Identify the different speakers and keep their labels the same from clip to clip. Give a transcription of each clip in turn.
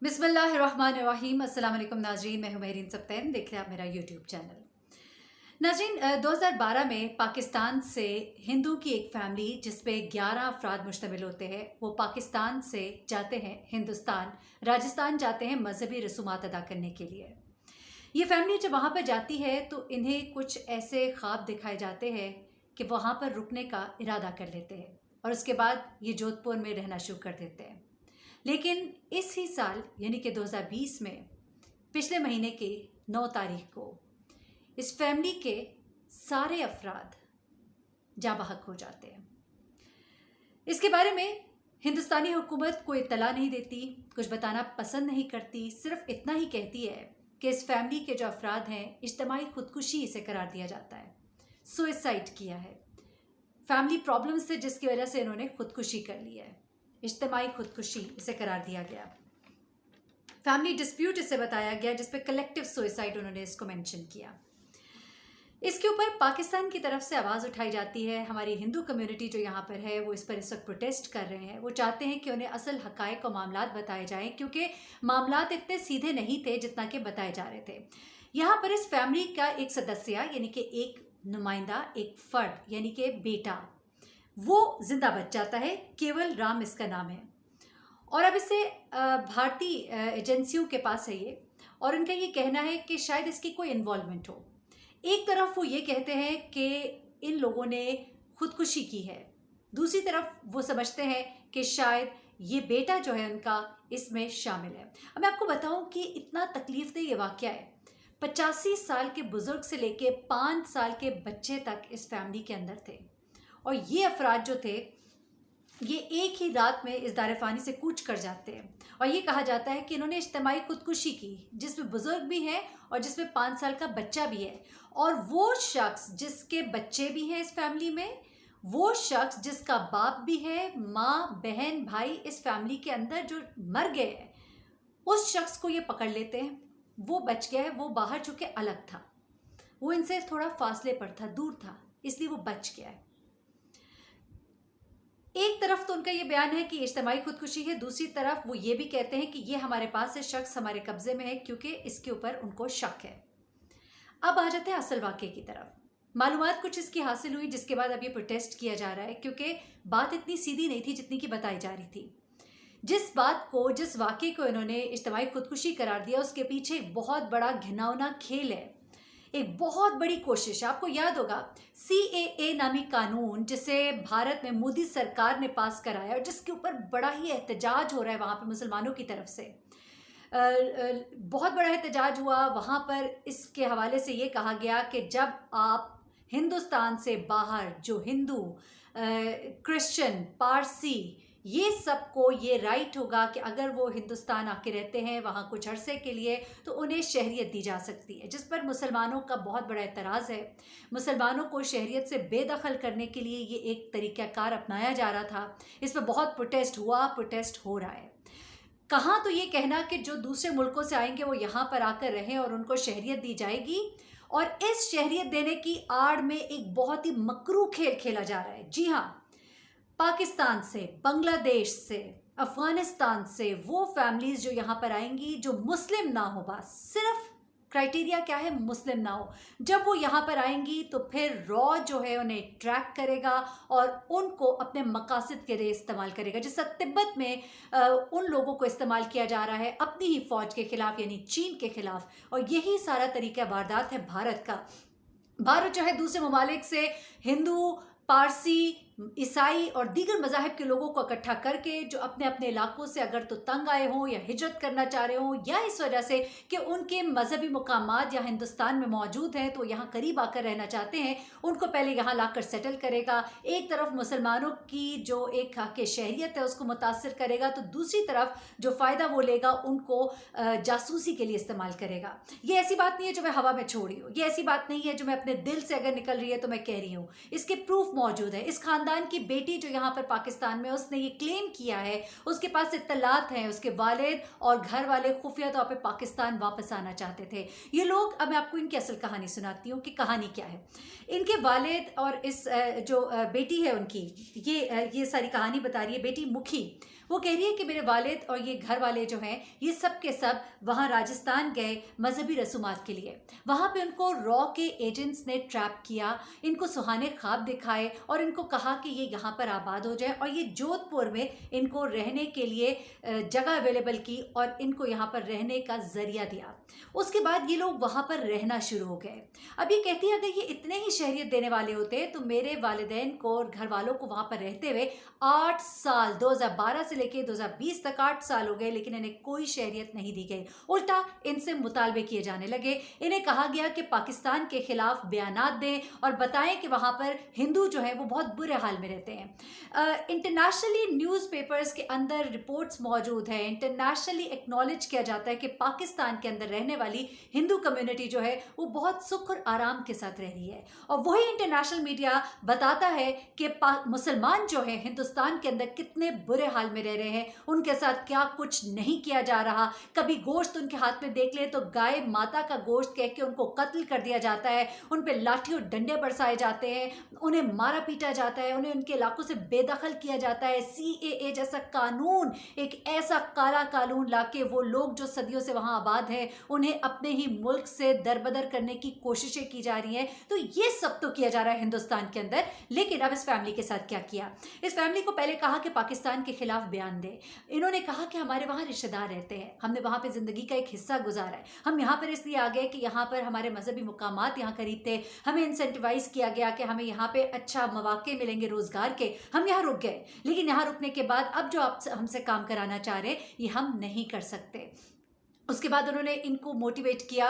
Speaker 1: बिस्मिल्लाहिर्रहमानिर्रहीम। अस्सलाम वालेकुम नाज़रीन, मैं हूं मेहरीन सब्तैन, देख रहे हैं आप मेरा यूट्यूब चैनल। नाज़रीन, 2012 में पाकिस्तान से हिंदू की एक फ़ैमिली जिस पे 11 अफराद मुश्तमिल होते हैं, वो पाकिस्तान से जाते हैं हिंदुस्तान, राजस्थान जाते हैं मजहबी रसूमात अदा करने के लिए। ये फ़ैमिली जब वहाँ पर जाती है तो इन्हें कुछ ऐसे ख्वाब दिखाए जाते हैं कि वहाँ पर रुकने का इरादा कर लेते हैं और उसके बाद ये जोधपुर में रहना शुरू कर देते हैं। लेकिन इस ही साल यानी कि 2020 में पिछले महीने की 9 तारीख को इस फैमिली के सारे अफराद जा बहक हो जाते हैं। इसके बारे में हिंदुस्तानी हुकूमत कोई इत्तला नहीं देती, कुछ बताना पसंद नहीं करती, सिर्फ इतना ही कहती है कि इस फैमिली के जो अफराद हैं इज्तमाई खुदकुशी इसे करार दिया जाता है, सुइसाइड किया है, फैमिली प्रॉब्लम्स से जिसकी वजह से इन्होंने खुदकुशी कर ली है, इज्तमाई खुदकुशी इसे करार दिया गया। फैमिली डिस्प्यूट इसे बताया गया, जिस पे कलेक्टिव सुइसाइड उन्होंने इसको मेंशन किया। इसके ऊपर पाकिस्तान की तरफ से आवाज़ उठाई जाती है। हमारी हिंदू कम्युनिटी जो यहाँ पर है वो इस पर इस वक्त प्रोटेस्ट कर रहे हैं। वो चाहते हैं कि उन्हें असल हकायक और मामलात बताए जाएं, क्योंकि मामलात इतने सीधे नहीं थे जितना कि बताए जा रहे थे। यहाँ पर इस फैमिली का एक सदस्य यानी कि एक नुमाइंदा, एक फ़र्द यानी कि बेटा, वो जिंदा बच जाता है। केवल राम इसका नाम है और अब इसे भारतीय एजेंसियों के पास है ये, और उनका ये कहना है कि शायद इसकी कोई इन्वॉल्वमेंट हो। एक तरफ वो ये कहते हैं कि इन लोगों ने खुदकुशी की है, दूसरी तरफ वो समझते हैं कि शायद ये बेटा जो है उनका इसमें शामिल है। अब मैं आपको बताऊं कि इतना तकलीफदेह ये वाक़या है। 85 साल के बुज़ुर्ग से लेके 5 साल के बच्चे तक इस फैमिली के अंदर थे और ये अफराद जो थे ये एक ही रात में इस दारफ़ानी से कूच कर जाते हैं। और ये कहा जाता है कि इन्होंने इज्तिमाई खुदकुशी की, जिसमें बुज़ुर्ग भी हैं और जिसमें 5 साल का बच्चा भी है। और वो शख्स जिसके बच्चे भी हैं इस फैमिली में, वो शख्स जिसका बाप भी है, माँ बहन भाई इस फैमिली के अंदर जो मर गए हैं, उस शख्स को ये पकड़ लेते हैं। वो बच गया है, वो बाहर चूँकि अलग था, वो इनसे थोड़ा फासले पर था, दूर था, इसलिए वो बच गया है। एक तरफ तो उनका ये बयान है कि इज्तिमाई खुदकुशी है, दूसरी तरफ वो ये भी कहते हैं कि ये हमारे पास है, शख्स हमारे कब्जे में है, क्योंकि इसके ऊपर उनको शक है। अब आ जाते हैं असल वाक़े की तरफ। मालूमात कुछ इसकी हासिल हुई, जिसके बाद अब ये प्रोटेस्ट किया जा रहा है, क्योंकि बात इतनी सीधी नहीं थी जितनी की बताई जा रही थी। जिस बात को, जिस वाक़े को इन्होंने इज्तिमाई खुदकुशी करार दिया, उसके पीछे एक बहुत बड़ा घिनौना खेल है, एक बहुत बड़ी कोशिश। आपको याद होगा CAA नामी कानून, जिसे भारत में मोदी सरकार ने पास कराया और जिसके ऊपर बड़ा ही एहतजाज हो रहा है वहाँ पर मुसलमानों की तरफ से। बहुत बड़ा एहतजाज हुआ वहाँ पर। इसके हवाले से ये कहा गया कि जब आप हिंदुस्तान से बाहर जो हिंदू, क्रिश्चियन, पारसी, ये सबको ये राइट होगा कि अगर वो हिंदुस्तान आके रहते हैं वहाँ कुछ अरसे के लिए, तो उन्हें शहरियत दी जा सकती है, जिस पर मुसलमानों का बहुत बड़ा एतराज़ है। मुसलमानों को शहरियत से बेदखल करने के लिए ये एक तरीक़ाकार अपनाया जा रहा था। इस पर बहुत प्रोटेस्ट हुआ, प्रोटेस्ट हो रहा है। कहाँ तो ये कहना कि जो दूसरे मुल्कों से आएंगे वो यहाँ पर आकर रहें और उनको शहरियत दी जाएगी, और इस शहरियत देने की आड़ में एक बहुत ही मकरू खेल खेला जा रहा है। जी हाँ, पाकिस्तान से, बांग्लादेश से, अफ़गानिस्तान से वो फैमिलीज़ जो यहाँ पर आएंगी जो मुस्लिम ना हो, बस सिर्फ क्राइटेरिया क्या है, मुस्लिम ना हो। जब वो यहाँ पर आएंगी तो फिर रॉ जो है उन्हें ट्रैक करेगा और उनको अपने मकासद के लिए इस्तेमाल करेगा। जैसा तिब्बत में उन लोगों को इस्तेमाल किया जा रहा है अपनी ही फ़ौज के ख़िलाफ़, यानी चीन के ख़िलाफ़। और यही सारा तरीका वारदात है भारत का। भारत जो है दूसरे ममालिक से हिंदू, पारसी, ईसाई और दीगर मज़ाहिब के लोगों को इकट्ठा करके, जो अपने अपने इलाकों से अगर तो तंग आए हों या हिजरत करना चाह रहे हों, या इस वजह से कि उनके मजहबी मुकामात या हिंदुस्तान में मौजूद हैं तो यहाँ करीब आकर रहना चाहते हैं, उनको पहले यहाँ लाकर सेटल करेगा। एक तरफ मुसलमानों की जो एक हक़ शहरियत है उसको मुतासर करेगा, तो दूसरी तरफ जो फ़ायदा वो लेगा उनको जासूसी के लिए इस्तेमाल करेगा। ये ऐसी बात नहीं है जो मैं हवा में छोड़ रही हूँ, ये ऐसी बात नहीं है जो मैं अपने दिल से अगर निकल रही है तो मैं कह रही हूँ। इसके प्रूफ मौजूद है। इस खानदान की बेटी जो यहाँ पर पाकिस्तान में, उसने ये क्लेम किया है, उसके पास इत्तलात हैं, उसके वालिद और घर वाले खुफिया तौर पे पाकिस्तान वापस आना चाहते थे। ये लोग, अब मैं आपको इनकी असल कहानी सुनाती हूँ कि कहानी क्या है। इनके वालिद और इस जो बेटी है उनकी, ये सारी कहानी बता रही है। बेटी मुखी, वो कह रही है कि मेरे वालिद और ये घर वाले जो हैं ये सब के सब वहाँ राजस्थान गए मजहबी रसूमात के लिए। वहाँ पे उनको रॉ के एजेंट्स ने ट्रैप किया, इनको सुहाने ख्वाब दिखाए और इनको कहा कि ये यहाँ पर आबाद हो जाए, और ये जोधपुर में इनको रहने के लिए जगह अवेलेबल की और इनको यहाँ पर रहने का जरिया दिया। उसके बाद ये लोग वहाँ पर रहना शुरू हो गए। अब ये कहती है अगर ये इतने ही शहरियत देने वाले होते तो मेरे वालिदैन को और घर वालों को वहाँ पर रहते हुए 8 साल 2012 से लेकर 2020 तक 8 साल हो गए, लेकिन इन्हें कोई शहरियत नहीं दी गई। उल्टा इनसे मुतालबे किए जाने लगे। इन्हें कहा गया कि पाकिस्तान के खिलाफ बयानात दें और बताएं कि वहाँ पर हिंदू जो है वो बहुत बुरे हाल में रहते हैं। इंटरनेशनली न्यूज़पेपर्स के अंदर रिपोर्ट्स मौजूद है, इंटरनेशनली एक्नॉलेज किया जाता है कि पाकिस्तान के अंदर रहने वाली हिंदू कम्युनिटी जो है वो बहुत सुख और आराम के साथ रह रही है। और वही इंटरनेशनल मीडिया बताता है कि मुसलमान जो है हिंदुस्तान के अंदर कितने बुरे हाल में रह रहे हैं, उनके साथ क्या कुछ नहीं किया जा रहा। कभी गोश्त उनके हाथ में देख ले तो गाय माता का गोश्त कह के उनको कत्ल कर दिया जाता है, उन पे लाठी और डंडे बरसाए जाते हैं, उन्हें मारा पीटा जाता है, उन्हें उनके इलाकों से बेदखल किया जाता है। CAA जैसा कानून, एक ऐसा काला कानून लाके वो लोग जो सदियों से वहाँ आबाद हैं उन्हें अपने ही मुल्क से दरबदर करने की कोशिशें की जा रही हैं। तो ये सब तो किया जा रहा है हिंदुस्तान के अंदर। लेकिन अब इस फैमिली के साथ क्या किया? इस फैमिली को पहले कहा कि पाकिस्तान के खिलाफ बयान दे। इन्होंने कहा कि हमारे वहाँ रिश्तेदार रहते हैं, हमने वहाँ पे ज़िंदगी का एक हिस्सा गुजारा है, हम यहाँ पर इसलिए आ गए कि यहाँ पर हमारे मजहबी मुकामात यहाँ करीब थे, हमें इंसेंटिवाइज किया गया कि हमें यहाँ पे अच्छा मौके मिलेंगे रोज़गार के, हम यहाँ रुक गए। लेकिन यहाँ रुकने के बाद अब जो आप हमसे काम कराना चाह रहे हैं ये हम नहीं कर सकते। उसके बाद उन्होंने इनको मोटिवेट किया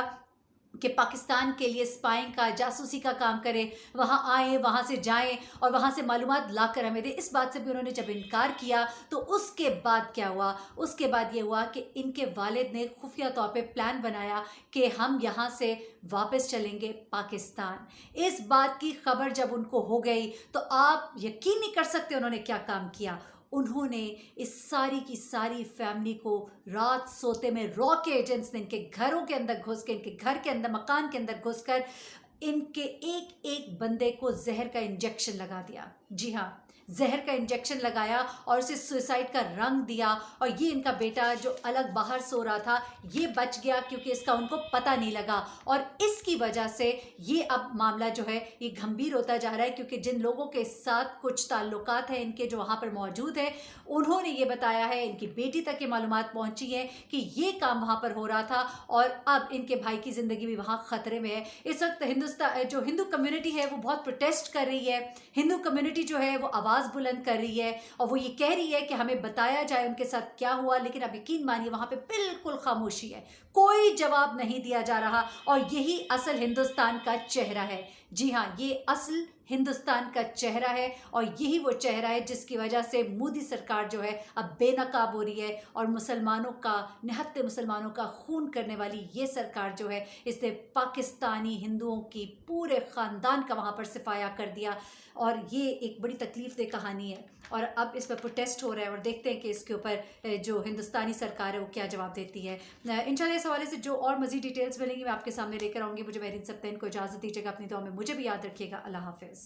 Speaker 1: कि पाकिस्तान के लिए स्पाइंग का, जासूसी का काम करें, वहाँ आएँ, वहाँ से जाएं और वहाँ से मालूमात लाकर हमें दें। इस बात से भी उन्होंने जब इनकार किया तो उसके बाद क्या हुआ? उसके बाद ये हुआ कि इनके वालिद ने खुफिया तौर पे प्लान बनाया कि हम यहाँ से वापस चलेंगे पाकिस्तान। इस बात की खबर जब उनको हो गई तो आप यकीन नहीं कर सकते उन्होंने क्या काम किया। उन्होंने इस सारी की सारी फैमिली को रात सोते में रॉ के एजेंट्स ने इनके घरों के अंदर घुस के, इनके घर के अंदर, मकान के अंदर घुसकर इनके एक एक बंदे को जहर का इंजेक्शन लगा दिया। जी हाँ, जहर का इंजेक्शन लगाया और उसे सुसाइड का रंग दिया। और ये इनका बेटा जो अलग बाहर सो रहा था ये बच गया क्योंकि इसका उनको पता नहीं लगा। और इसकी वजह से ये अब मामला जो है ये गंभीर होता जा रहा है, क्योंकि जिन लोगों के साथ कुछ ताल्लुकात हैं इनके जो वहाँ पर मौजूद है उन्होंने ये बताया है, इनकी बेटी तक ये मालूमात पहुँची है कि ये काम वहाँ पर हो रहा था और अब इनके भाई की ज़िंदगी भी वहाँ ख़तरे में है। इस वक्त हिंदुस्तान जो हिंदू कम्युनिटी है वो बहुत प्रोटेस्ट कर रही है, हिंदू कम्युनिटी जो है वो आवाज़ बुलंद कर रही है और वो ये कह रही है कि हमें बताया जाए उनके साथ क्या हुआ। लेकिन अब यकीन मानिए वहाँ पे बिल्कुल खामोशी है, कोई जवाब नहीं दिया जा रहा। और यही असल हिंदुस्तान का चेहरा है। जी हाँ, ये असल हिंदुस्तान का चेहरा है और यही वो चेहरा है जिसकी वजह से मोदी सरकार जो है अब बेनकाब हो रही है और मुसलमानों का, निहत्ते मुसलमानों का खून करने वाली ये सरकार जो है इसने पाकिस्तानी हिंदुओं की पूरे ख़ानदान का वहाँ पर सिफाया कर दिया। और ये एक बड़ी तकलीफ़देह कहानी है और अब इस पर प्रोटेस्ट हो रहा है और देखते हैं कि इसके ऊपर जो हिंदुस्तानी सरकार है वो क्या जवाब देती है। इंशाल्लाह इस हवाले से जो और मज़ीद डिटेल्स मिलेंगी मैं आपके सामने लेकर आऊँगी। मुझे मेहरीन सप्तान को इजाज़त दीजिएगा, अपनी दुआ में मुझे भी याद रखिएगा। अल्लाह हाफ़िज़।